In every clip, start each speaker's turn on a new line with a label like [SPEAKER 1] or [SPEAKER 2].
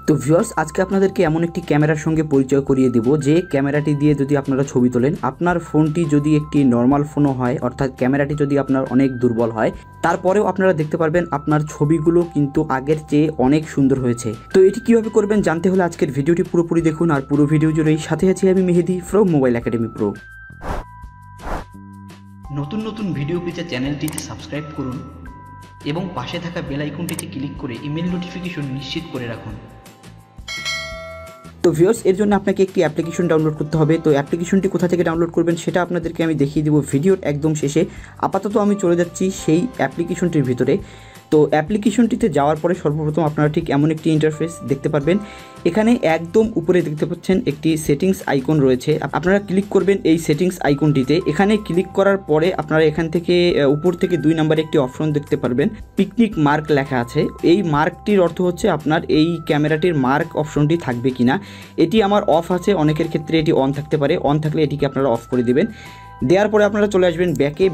[SPEAKER 1] তো ভিউয়ার্স আজকে আপনাদেরকে এমন একটি ক্যামেরার সঙ্গে পরিচয় করিয়ে দেব যে ক্যামেরাটি দিয়ে যদি আপনারা ছবি তোলেন, আপনার ফোনটি যদি একটি নর্মাল ফোনও হয়, অর্থাৎ ক্যামেরাটি যদি আপনার অনেক দুর্বল হয়, তারপরেও আপনারা দেখতে পারবেন আপনার ছবিগুলো কিন্তু আগের চেয়ে অনেক সুন্দর হয়েছে। তো এটি কীভাবে করবেন জানতে হলে আজকের ভিডিওটি পুরোপুরি দেখুন। আর পুরো ভিডিও জুড়েই সাথে আছি আমি মেহেদি ফ্রম মোবাইল একাডেমি প্রো।
[SPEAKER 2] নতুন নতুন ভিডিও পেতে চ্যানেলটিতে সাবস্ক্রাইব করুন এবং পাশে থাকা বেল আইকনটিতে ক্লিক করে ইমেল নোটিফিকেশন নিশ্চিত করে রাখুন।
[SPEAKER 1] তো ভিউয়ার্স এর জন্য আপনাকে একটি অ্যাপ্লিকেশন ডাউনলোড করতে হবে। তো অ্যাপ্লিকেশনটি কোথা থেকে ডাউনলোড করবেন সেটা আপনাদেরকে আমি দেখিয়ে দেবো ভিডিওর একদম শেষে। আপাতত আমি চলে যাচ্ছি সেই অ্যাপ্লিকেশনটির ভিতরে। তো অ্যাপ্লিকেশনটিতে যাওয়ার পরে সর্বপ্রথম আপনারা ঠিক এমন একটি ইন্টারফেস দেখতে পারবেন। এখানে একদম উপরে দেখতে পাচ্ছেন একটি সেটিংস আইকন রয়েছে, আপনারা ক্লিক করবেন এই সেটিংস আইকনটিতে। এখানে ক্লিক করার পরে আপনারা এখান থেকে উপর থেকে 2 নম্বরে একটি অপশন দেখতে পারবেন, পিকনিক মার্ক লেখা আছে। এই মার্কটির অর্থ হচ্ছে আপনার এই ক্যামেরাটির মার্ক অপশনটি থাকবে কিনা। এটি আমার অফ আছে, অনেকের ক্ষেত্রে এটি অন থাকতে পারে। অন থাকলে এটিকে আপনারা অফ করে দেবেন। দেওয়ার পরে আপনারা চলে আসবেন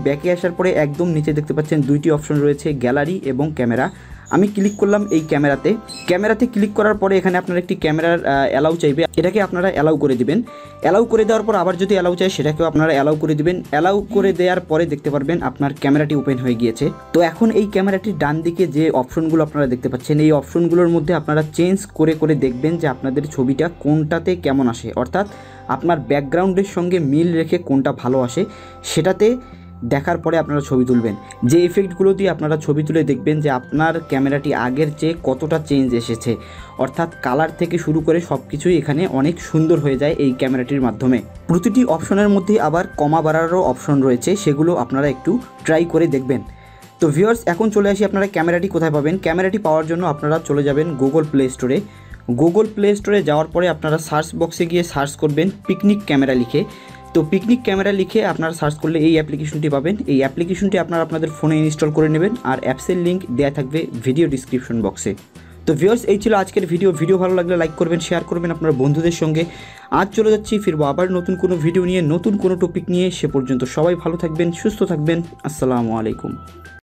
[SPEAKER 1] ব্যাকে আসার পরে একদম নিচে দেখতে পাচ্ছেন 2টি অপশন রয়েছে, গ্যালারি এবং ক্যামেরা। আমি ক্লিক করলাম এই ক্যামেরাতে ক্লিক করার পরে এখানে আপনার একটি ক্যামেরার অ্যালাউ চাইবে, এটাকে আপনারা অ্যালাউ করে দিবেন। অ্যালাউ করে দেওয়ার পর আবার যদি অ্যালাউ চাই সেটাকেও আপনারা অ্যালাউ করে দিবেন। অ্যালাউ করে দেওয়ার পরে দেখতে পারবেন আপনার ক্যামেরাটি ওপেন হয়ে গিয়েছে। তো এখন এই ক্যামেরাটির ডান দিকে যে অপশনগুলো আপনারা দেখতে পাচ্ছেন, এই অপশনগুলোর মধ্যে আপনারা চেঞ্জ করে দেখবেন যে আপনাদের ছবিটা কোনটাতে কেমন আসে, অর্থাৎ আপনার ব্যাকগ্রাউন্ডের সঙ্গে মিল রেখে কোনটা ভালো আসে সেটাতে দেখার পরে আপনারা ছবি তুলবেন। যে ইফেক্টগুলো দিয়ে আপনারা ছবি তুলে দেখবেন যে আপনার ক্যামেরাটি আগের চেয়ে কতটা চেঞ্জ এসেছে, অর্থাৎ কালার থেকে শুরু করে সব কিছুই এখানে অনেক সুন্দর হয়ে যায় এই ক্যামেরাটির মাধ্যমে। প্রতিটি অপশনের মধ্যে আবার কমা বাড়ারও অপশন রয়েছে, সেগুলো আপনারা একটু ট্রাই করে দেখবেন। তো ভিউয়ার্স এখন চলে আসি আপনারা ক্যামেরাটি কোথায় পাবেন। ক্যামেরাটি পাওয়ার জন্য আপনারা চলে যাবেন গুগল প্লে স্টোরে। গুগল প্লে স্টোরে যাওয়ার পরে আপনারা সার্চ বক্সে গিয়ে সার্চ করবেন পিকনিক ক্যামেরা লিখে। তো পিকনিক ক্যামেরা লিখে আপনারা সার্চ করলে এই অ্যাপ্লিকেশনটি পাবেন। এই অ্যাপ্লিকেশনটি আপনারা আপনাদের ফোনে ইনস্টল করে নেবেন, আর অ্যাপসের লিঙ্ক দেওয়া থাকবে ভিডিও ডিসক্রিপশন বক্সে। তো ভিউয়ার্স এই ছিল আজকের ভিডিও ভালো লাগলে লাইক করবেন, শেয়ার করবেন আপনার বন্ধুদের সঙ্গে। আজ চলে যাচ্ছি, ফিরবো আবার নতুন কোনো ভিডিও নিয়ে, নতুন কোনো টপিক নিয়ে। সে পর্যন্ত সবাই ভালো থাকবেন, সুস্থ থাকবেন। আসসালামু আলাইকুম।